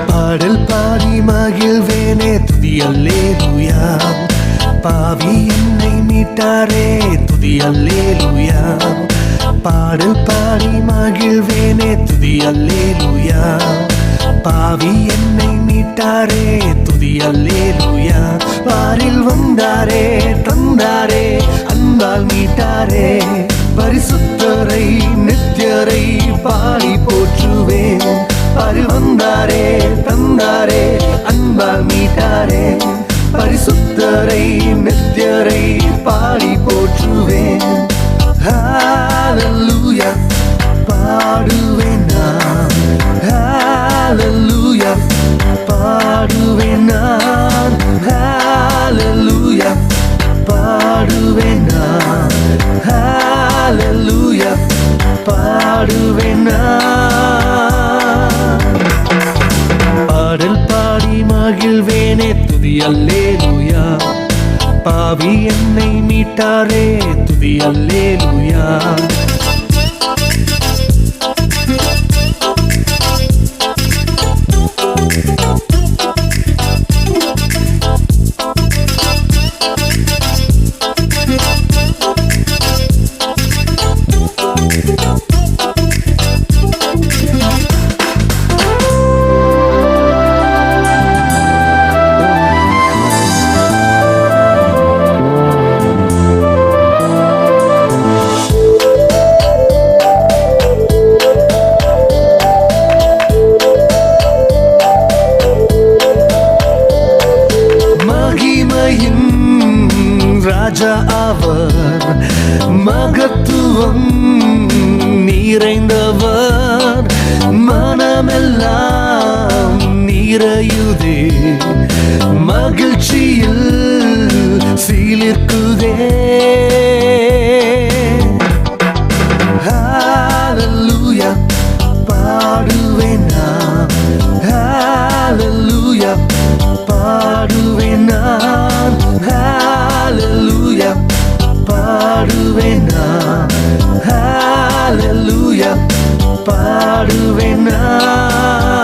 பாடல் பாடி மகிழ்வேனே துதி அல்லேலூயா. பாவி என்னை மீட்டாரே துதி அல்லேலூயா. பாடல் பாடி மகிழ்வேனே துதி அல்லேலூயா. பாவி என்னை மீட்டாரே துதி அல்லேலூயா. பாரில் வந்தாரே தந்தாரே அன்பால் மீட்டாரே. பரிசுத்தரை நித்தியரை பாடி போற்றுவேன். பாரில் வந்தாரே தந்தாரே அன்பால் மீட்டாரே. பரிசுத்தரை நித்தியரை பாடி போற்றுவேன். ஹல்லேலூயா பாடுவேன் நான். ஹல்லேலூயா பாடுவேன் நான். ஹல்லேலூயா பாடுவேன் நான். ஹல்லேலூயா பாடுவேன் நான். பாடல் பாடி மகிழ்வேனே துதி அல்லேலூயா. பாவி என்னை மீட்டாரே துதி அல்லேலூயா. ராஜா அவர் மகத்துவம் நிறைந்தவர். மனமெல்லாம் நிறையுதே மகிழ்ச்சியில் சீலிர்க்குதே. ஹல்லேலூயா பாடுவேன் நான். ஹல்லேலூயா பாடுவேன் நான். ஹல்லேலூயா பாடுவேன் நான். ஹல்லேலூயா பாடுவேன் நான்.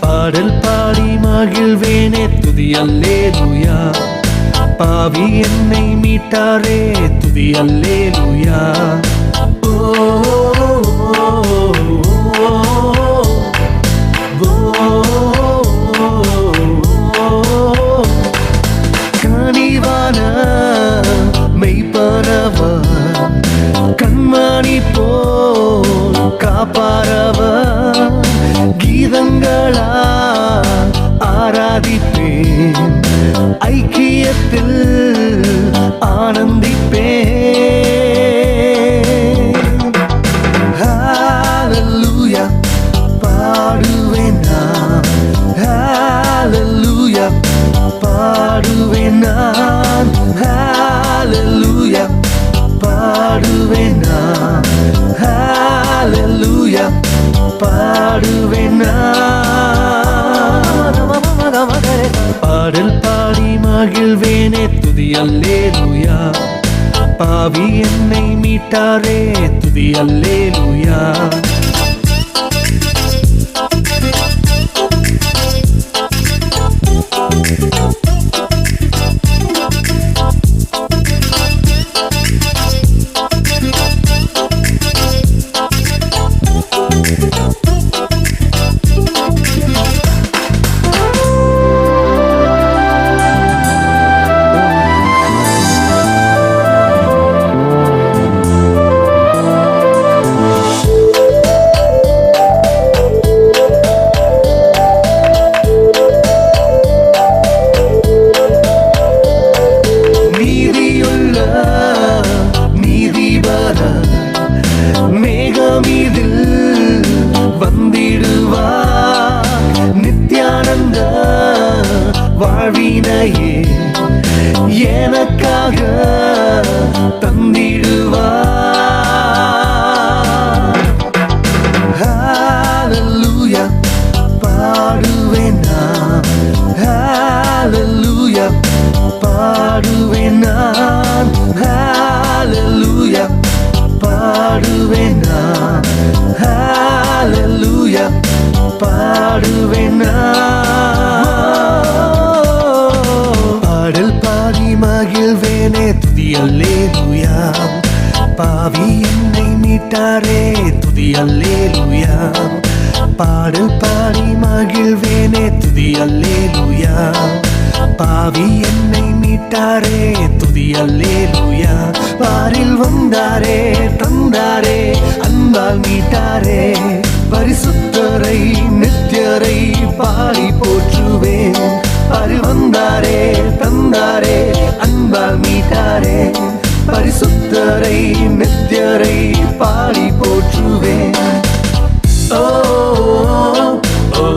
பாடல் பாடி மகிழ்வேனே துதி அல்லேலூயா. பாவி என்னை மீட்டாரே துதி அல்லேலூயா. ஓ கனிவான மெய்ப்பரவர் கண்மணி போல் காப்பாரவர். கீதங்களா ஆராதிப்பேன் ஐக்கியத்தில் ஆனந்திப்பேன். ஹல்லேலூயா பாடுவேன் நான். ஹல்லேலூயா பாடுவேன் நான். ஹல்லேலூயா பாடுவேன் நான். ஹல்லேலூயா பாடுவேன் நான். பாடல் பாடி மகிழ்வேனே துதி அல்லேலூயா. பாவி என்னை மீட்டாரே துதி அல்லேலூயா. மேகமீதில் வந்திடுவார். வீணையே எனக்காக தந்திடுவார். ஹல்லேலூயா பாடுவேன் நான், ஹல்லேலூயா பாடுவேன் நான், ஹல்லேலூயா பாடுவேன் நான், ஹல்லேலூயா பாடுவேன் நான். பாடல் பாடி மகிழ்வேனே துதி அல்லேலூயா, பாவி என்னை மீட்டாரே துதி அல்லேலூயா. பாடல் பாடி மகிழ்வேனே துதி அல்லேலூயா, பாவி என்னை மீட்டாரே துதி அல்லேலூயா. பாரில் வந்தாரே தந்தாரே அன்பால் மீட்டாரே, பரிசுத்தரை நித்தியரை பாடி போற்றுவேன். பாரி வந்தாரே தந்தாரே அன்பால் மீட்டாரே, பரிசுத்தரை நித்தியரை பாடி போற்றுவேன். ஓ ஓ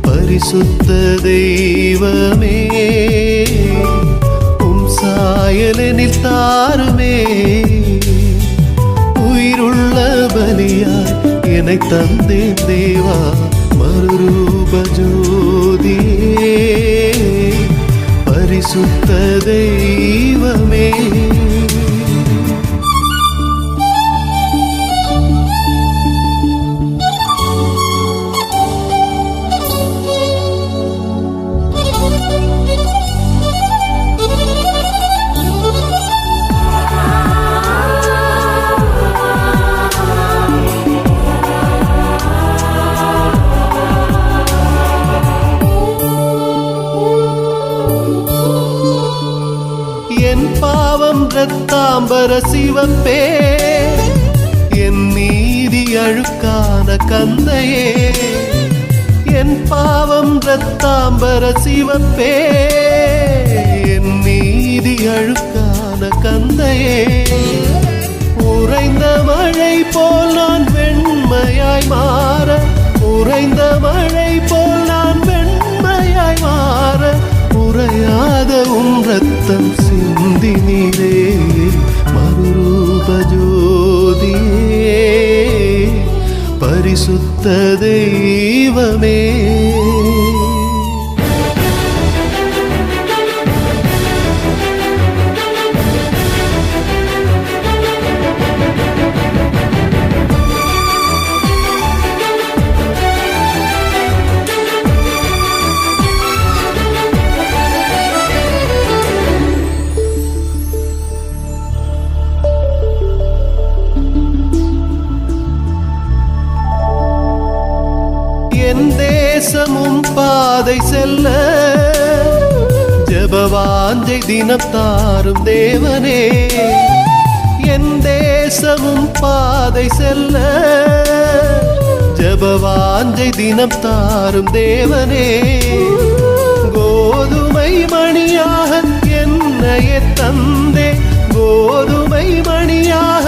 பரிசுத்த தெய்வமே சாயலனில் தாருமே, உயிருள்ள பலியாய் என்னை தந்தேன் தேவா. மறுரூப ஜோதியே பரிசுத்த தெய்வமே, ரத்தாம்பர சிவப்பே என் நீதி அழுக்கான கந்தையே, என் பாவம் ரத்தாம்பர சிவப்பே என் நீதி அழுக்கான கந்தையே. உறைந்த மழை போல் நான் வெண்மையாய் மாற, உறைந்த மழை போல் நான் வெண்மையாய் மாற, உறையாத உன் ரத்தம் சிந்தி நீரே. மறுரூப ஜோதியே பரிசுத்த தெய்வமே, என் தேசமும் பாதை செல்ல ஜெபவாஞ்சை தினம் தாரும் தேவனே. என் தேசமும் பாதை செல்ல ஜெபவாஞ்சை தினம் தாரும் தேவனே. கோதுமை மணியாக என்னையே தந்தே, கோதுமை மணியாக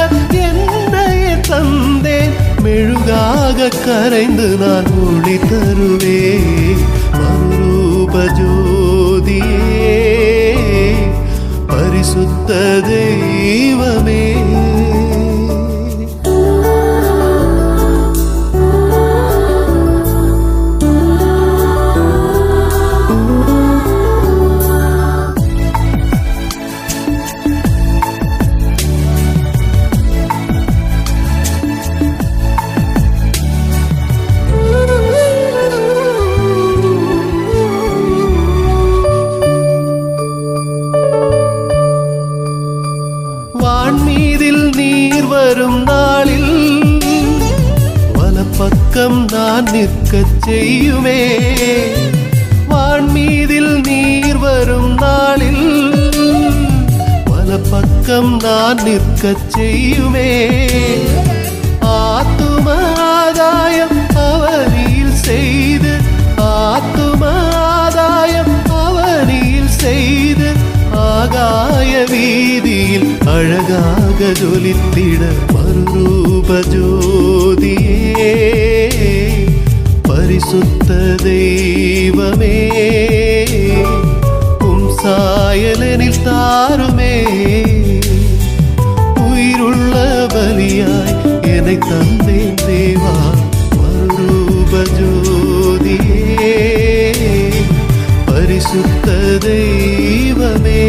என்னையே தந்தேன், மெழுகாக கரைந்து நான் ஒளி தருவே. மறுரூப ஜோதியே பரிசுத்த தெய்வமே, பக்கம் நான் நிற்கச் செய்யுமே. வான்மீதில் நீர் வரும் நாளில் பக்கம் நான் நிற்கச் செய்யுமே. ஆத்தும ஆதாயம் அவனில் செய்து, ஆத்தும ஆதாயம் அவனில் செய்து, ஆகாய வீதியில் அழகாக ஜொலித்திட மறுரூப ஜோதியே. பரிசுத்த தெய்வமே சாயலனில் தாருமே. உயிருள்ள பலியாய் என்னை தந்தேன் தேவா மறுரூப ஜோதியே. பரிசுத்த தெய்வமே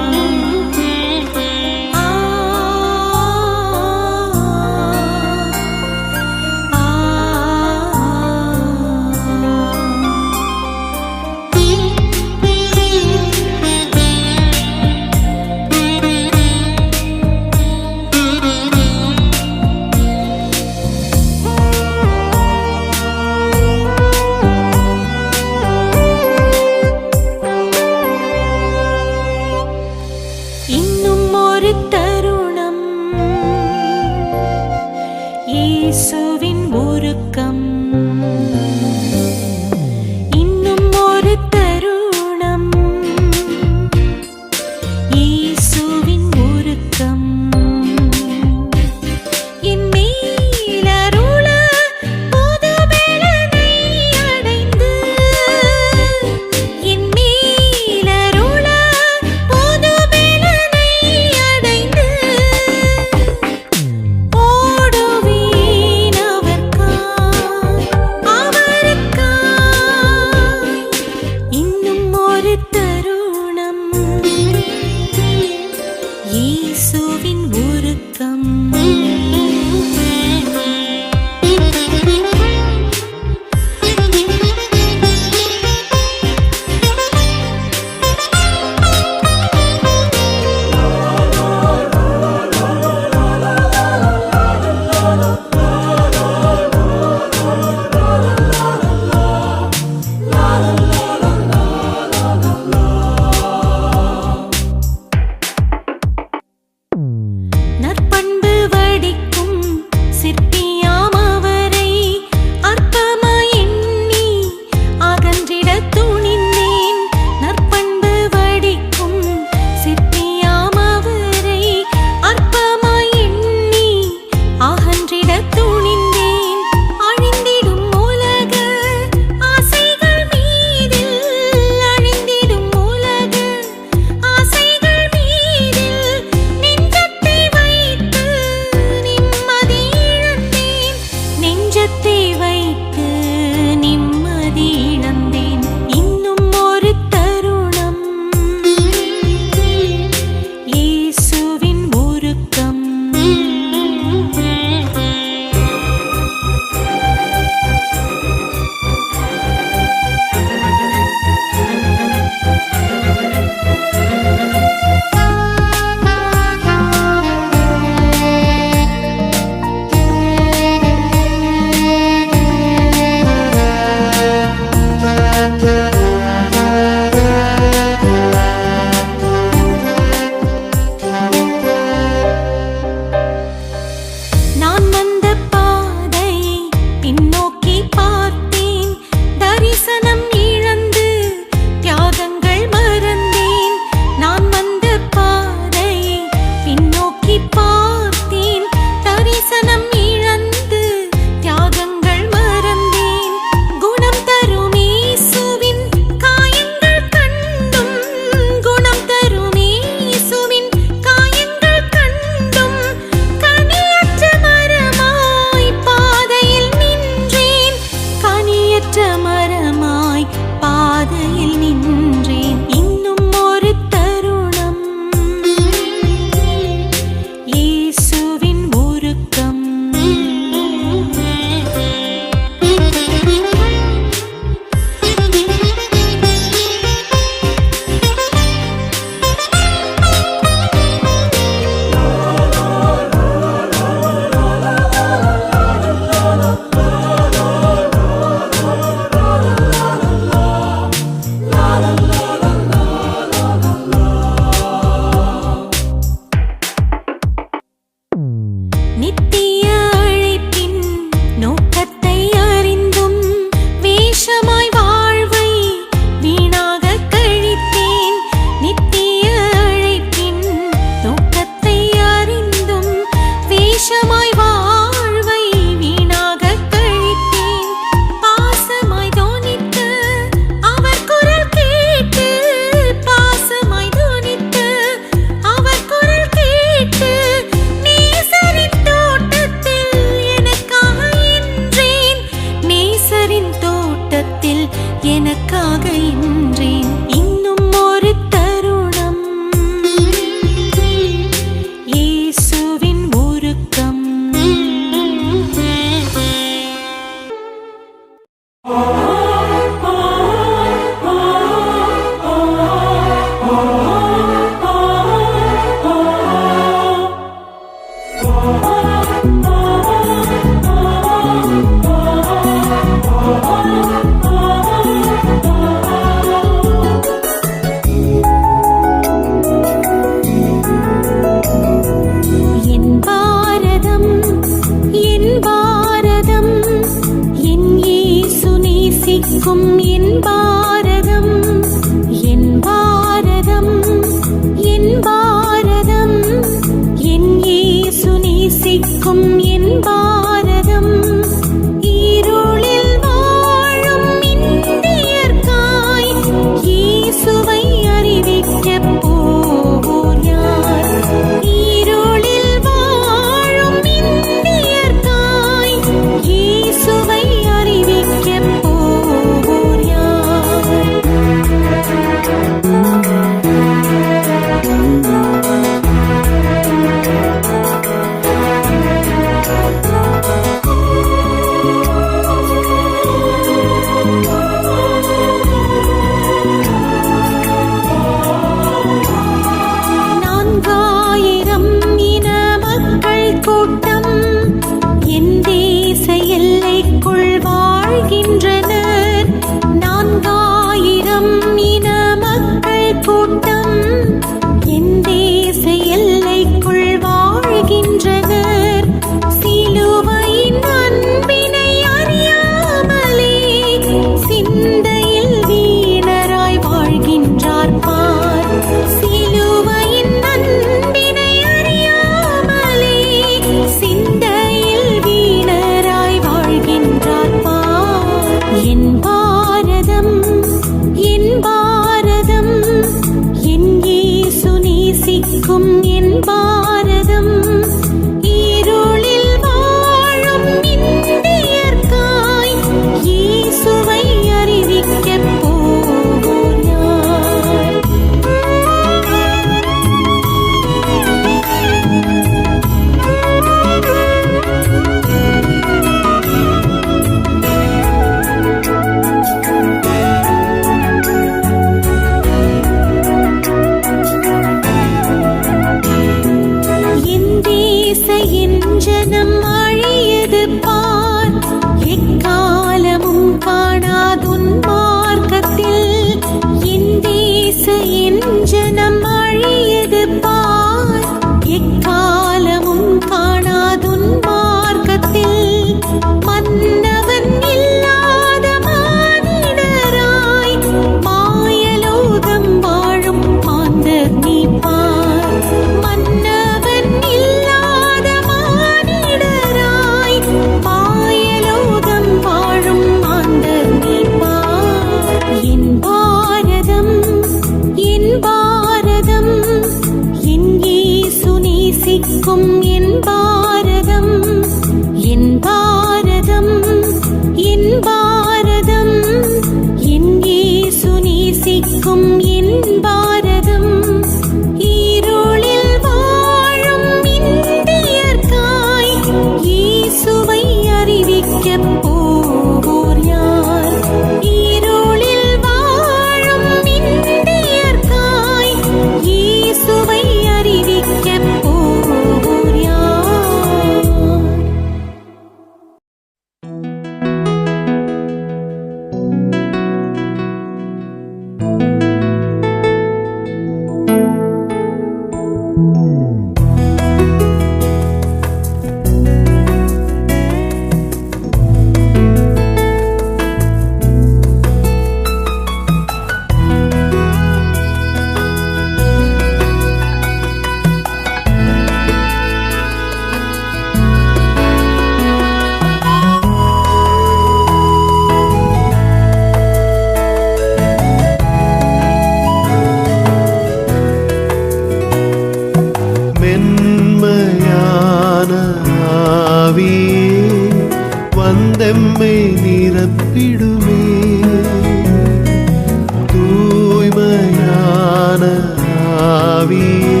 ஆவியே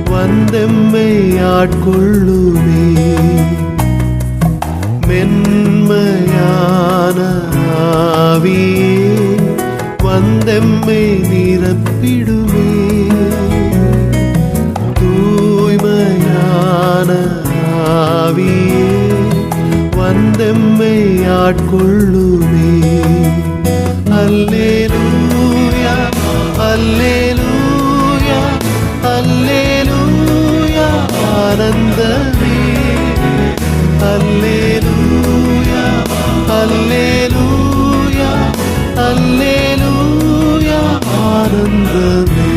வந்தெம்மை ஆட்கொள்ளுமே. மென்மையான ஆவியே வந்தெம்மை நிரப்பிடுமே. தூய்மையான ஆவியே வந்தெம்மை ஆட்கொள்ளுமே. அல்லேலூயா அல்லேலூயா அல்லேலூயா ஆனந்தமே. அல்லேலூயா அல்லேலூயா அல்லேலூயா ஆனந்தமே.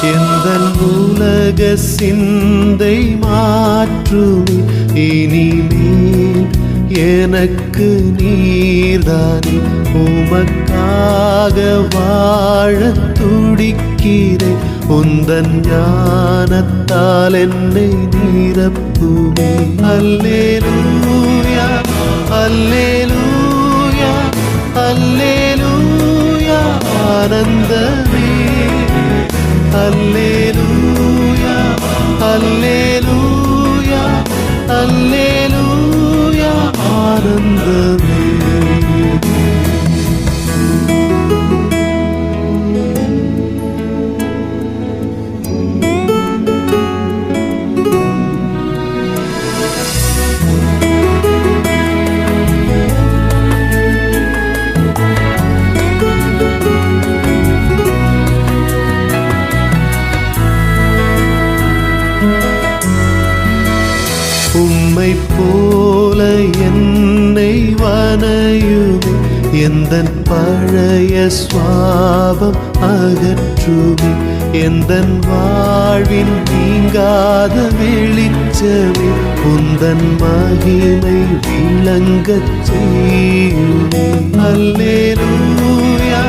எந்தன் உலக சிந்தை மாற்றுமே. இனிமேல் எனக்கு நீர்தானே. உமக்காக வாழத் துடிக்கிறேன். உந்தன் ஞானத்தால் என்னை நிரப்புமே. அல்லேலூயா அல்லேலூயா அல்லேலூயா ஆனந்தமே. அல்லேலூயா அல்லேலூயா அல்லேலூயா ஆனந்தமே. உம்மை போல என்னை வனையுமே. எந்தன் பழைய சுவாபம் அகற்றுமே. எந்தன் வாழ்வின் நீங்காத வெளிச்சமே. உந்தன் மகிமை விளங்கச் செய்யுமே. அல்லேலூயா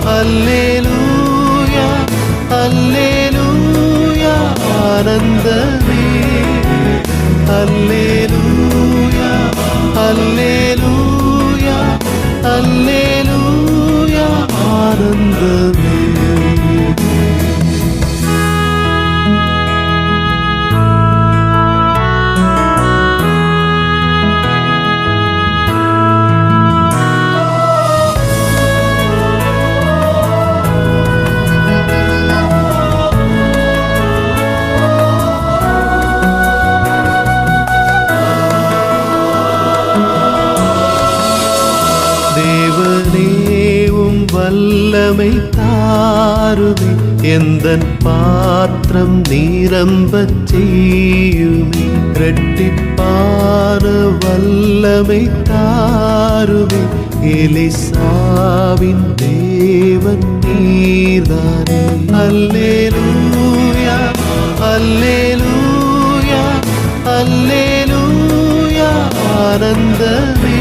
அல்லேலூயா அல்லேலூயா ஆனந்தமே. அல்லேலூயா அல்லேலூயா அல்லேலூயா ஆனந்தமே. தேவனேவும் வல்லமை தாருமே. எந்தன் பாத்திரம் நிரம்பச் செய்யுமே. இரட்டிப்பான வல்லமை தாருமே. எலிசாவின் தேவன் நீர்தானே. அல்லேலூயா அல்லேலூயா அல்லேலூயா ஆனந்தமே.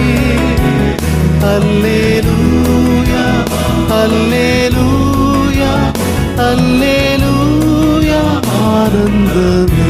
அல்லேலூயா அல்லேலூயா அல்லேலூயா ஆனந்தமே.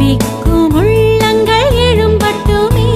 ஜெபிக்கும் உள்ளங்கள் எழும்பட்டுமே.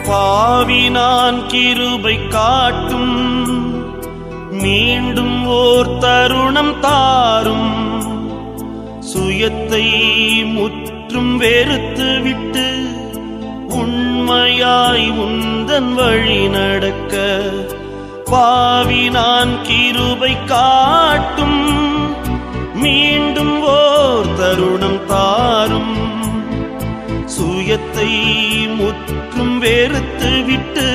பாவி நான் கிருபை காட்டும், மீண்டும் ஓர் தருணம் தாரும். சுயத்தை முற்றும் வெறுத்து விட்டு உண்மையாய் உந்தன் வழி நடக்க. பாவி நான் கிருபை காட்டும், மீண்டும் ஓர் தருணம் தாரும். சுயத்தை முற்றும் வெறுத்து விட்டு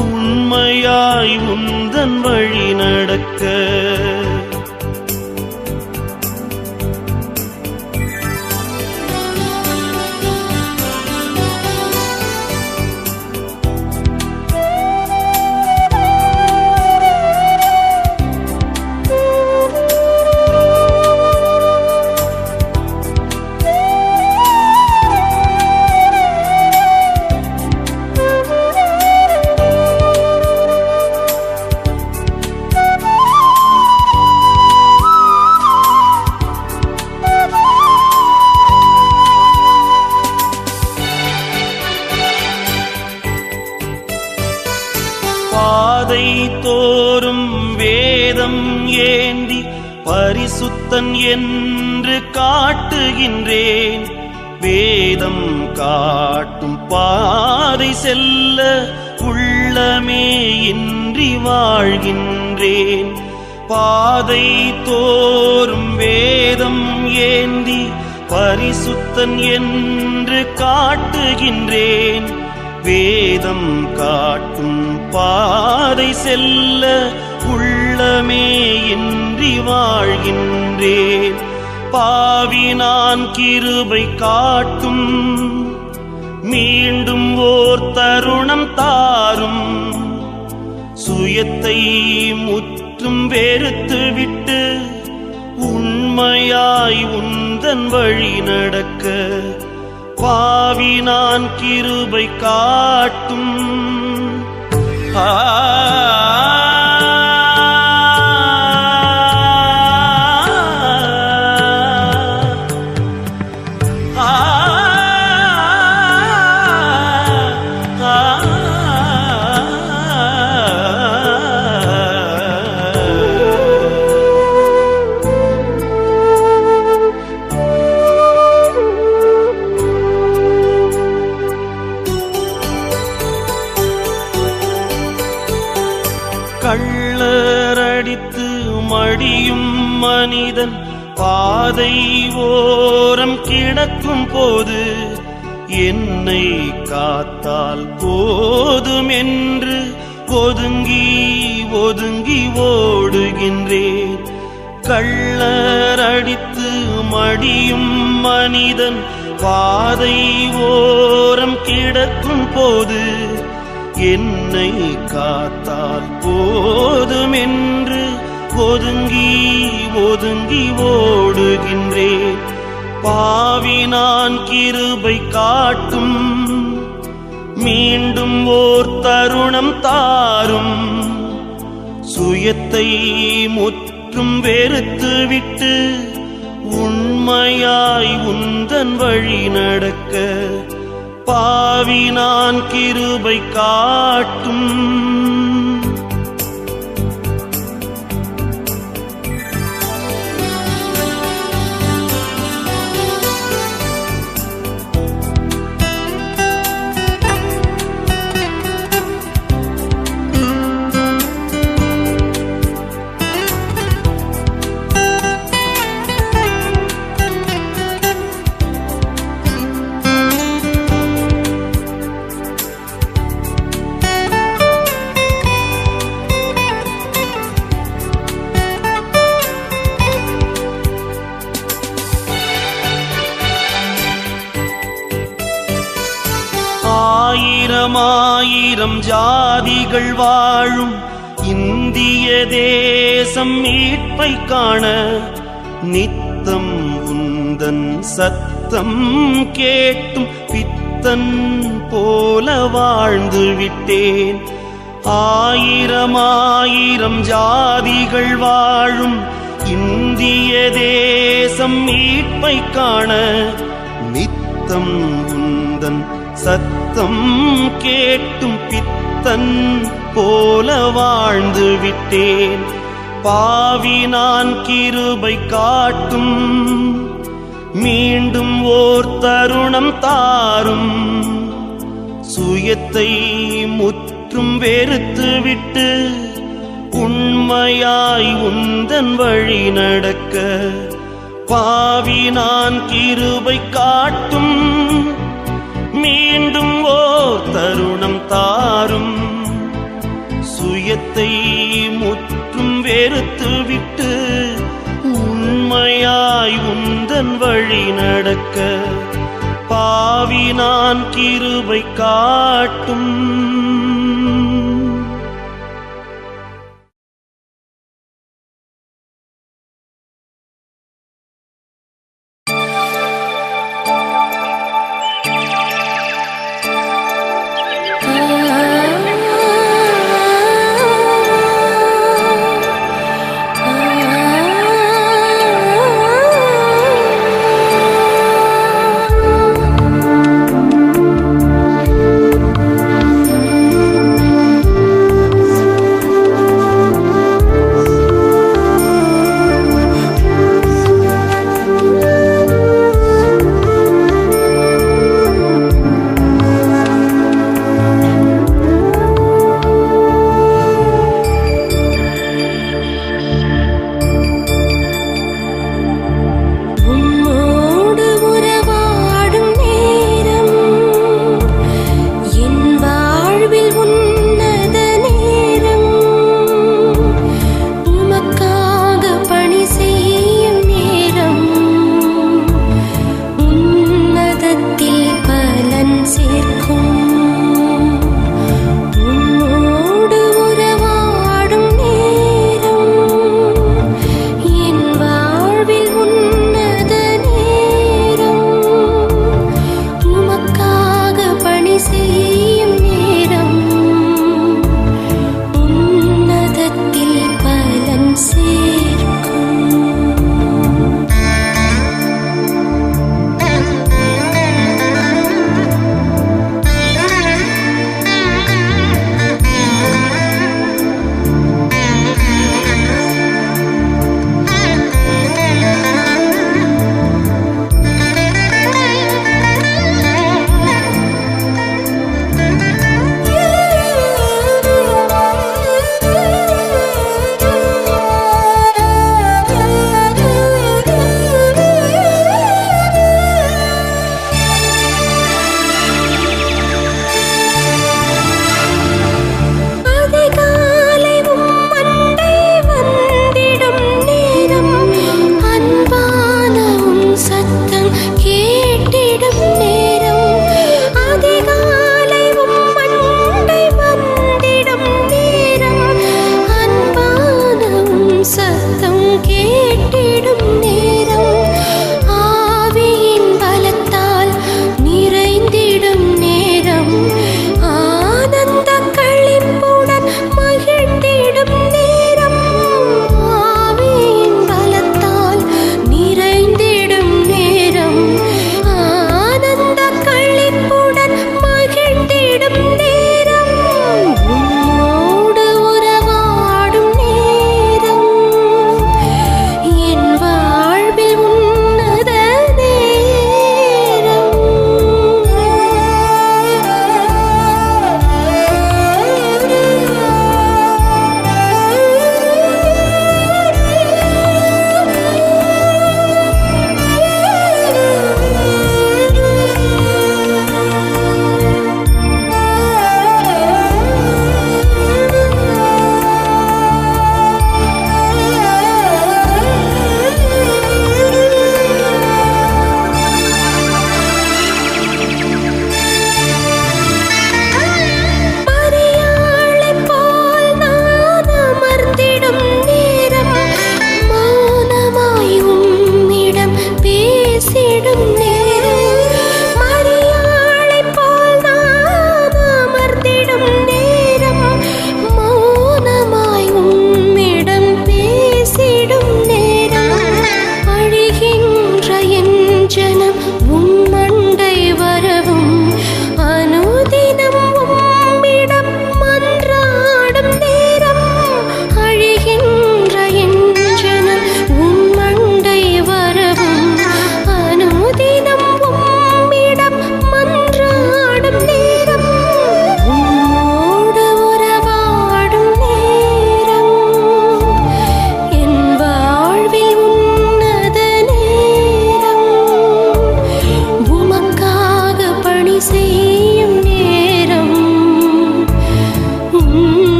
உண்மையாய் உந்தன் வழி நடக்க. பாதை தோறும் வேதம் ஏந்தி பரிசுத்தன் என்று காட்டுகின்றேன். வேதம் காட்டும் பாதை செல்ல உள்ளமே இன்றி வாழ்கின்றேன். பாதை தோறும் வேதம் ஏந்தி பரிசுத்தன் என்று காட்டுகின்றேன். வேதம் காட்டும் பாதை செல்ல உள்ளமே இன்றி வாழ்கின்றேன். பாவி நான் கிருபை காட்டும் மீண்டும் ஓர் தருணம் தாரும். சுயத்தை முற்றும் வெறுத்து விட்டு உண்மையாய் உந்தன் வழி நடக்க பாவி நான் கிருபை காட்டும். கள்ளரடித்து மடியும் மனிதன் பாதை ஓரம் கிடக்கும் போது என்னை காத்தால் போதும் என்று ஒதுங்கி ஒதுங்கி ஓடுகின்றேன். கள்ளரடித்து மடியும் மனிதன் பாதை ஓரம் கிடக்கும் போது என்னை காத்தால் போதும் என்று ஒதுங்கி ஒதுங்கி ஓடுகின்றேன். பாவி நான் கிருபை காட்டும் மீண்டும் ஓர் தருணம் தாரும். சுயத்தை முற்றும் வெறுத்து விட்டு உண்மையாய் உந்தன் வழி நடக்க பாவி நான் கிருபை காட்டும். ஆயிரம் ஆயிரம் ஜாதிகள் வாழும் இந்திய தேசம் மீட்பை காண நித்தம் உந்தன் சத்தம் கேட்டும் பித்தன் போல வாழ்ந்து விட்டேன். ஆயிரம் ஆயிரம் ஜாதிகள் வாழும் இந்திய தேசம் மீட்பை காண நித்தம் உந்தன் சத்தம் கேட்டும் பித்தன் போல வாழ்ந்து விட்டேன். பாவி நான் கிருபை காட்டும் மீண்டும் ஓர் தருணம் தாரும். சுயத்தை முற்றும் வெறுத்து விட்டு உண்மையாய் உந்தன் வழி நடக்க பாவி நான் கிருபை காட்டும் மீண்டும் ஓர் தருணம் தாரும். சுயத்தை முற்றும் வெறுத்து விட்டு உண்மையாய் உந்தன் வழி நடக்க பாவி நான் கிருபை காட்டும். பலன் சேர்க்கும். உன்னோடு உறவாடும் நேரம் என் வாழ்வில் உன்னத நேரம். உமக்காக பணி செய்யும் நேரம் உன்னதத்தில் பலன் சேர்க்கும்.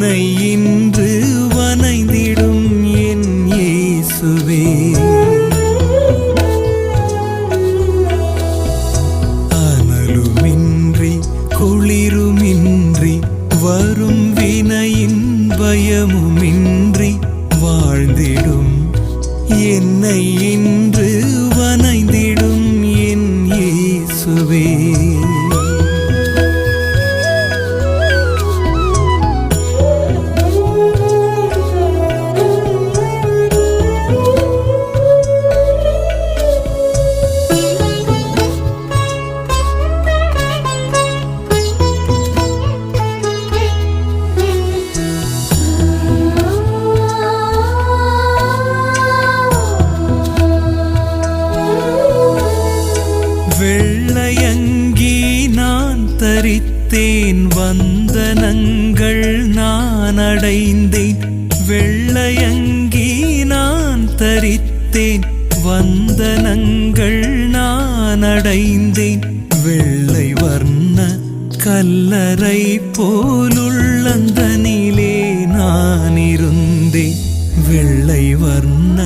என்னை இன்று வனைந்திடும் என் இயேசுவே. அனலுமின்றி குளிருமின்றி வரும் வினையின் பயமுமின்றி வாழ்ந்திடும் என்னை இன்று வனைந்திடும் என் இயேசுவே. வெள்ளையங்கி நான் தரித்தேன், வந்தனங்கள் நான் அடைந்தேன். வெள்ளையங்கி நான் தரித்தேன், வந்தனங்கள் நான் அடைந்தேன். வெள்ளை வர்ண கல்லறை போலுள்ளந்தனிலே நான் இருந்தேன். வெள்ளை வர்ண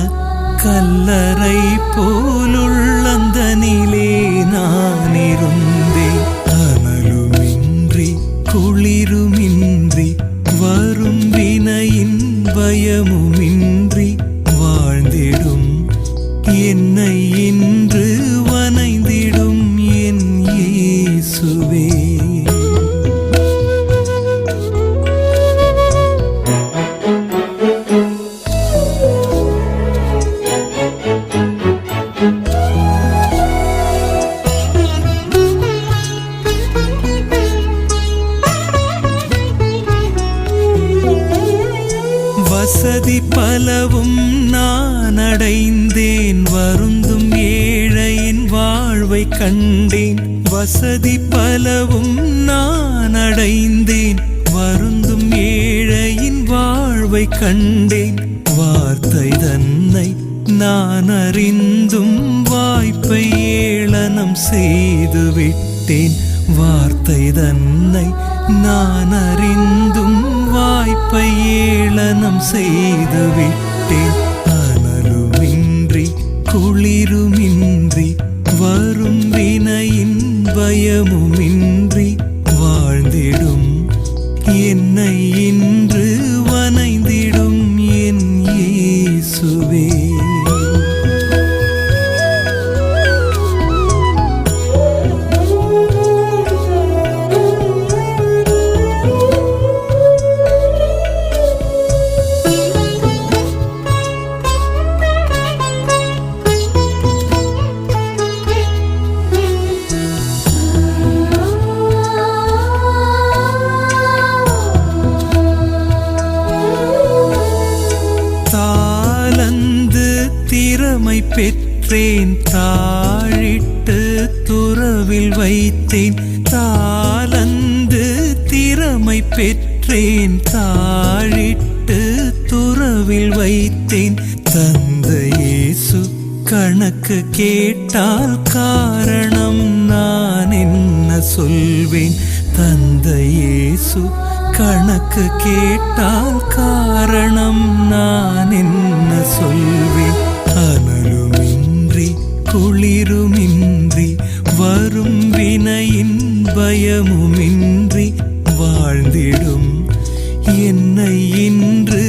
கல்லறை போலுள்ளந்தனிலே நான் இருந்தேன். அனலுமின்றி குளிருமின்றி வரும் வினையின் பயமுமின்றி வாழ்ந்திடும் என்னை இன்று வனைந்திடும் என் இயேசுவே. வசதி பலவும் நான் அடைந்தேன், வருந்தும் ஏழையின் வாழ்வை கண்டேன். வசதி பலவும் நான் அடைந்தேன், வருந்தும் ஏழையின் வாழ்வை கண்டேன். வார்த்தை தன்னை நான் அறிந்தும் வாய்ப்பை ஏளனம் செய்துவிட்டேன். வார்த்தை தன்னை நான் அறிந்தும் வாய்ப்பை ஏளனம் செய்துவிட்டேன். அனலுமின்றி குளிருமின்றி வரும் வினையின் பயமுமின்றி வாழ்ந்திடும் என்னை இன்று வனைந்திடும் என் இயேசுவே. திறமை பெற்றேன், தாழிட்டு துறவில் வைத்தேன். தாளந்து திறமை பெற்றேன், தாழிட்டு துறவில் வைத்தேன். தந்தை இயேசு கணக்கு கேட்டால் காரணம் நான் என்ன சொல்வேன்? தந்தை இயேசு கணக்கு கேட்டால் காரணம் நான் என்ன சொல்வேன்? அனலுமின்றி குளிருமின்றி வரும் வினையின் பயமுமின்றி வாழ்ந்திடும் என்னை இன்று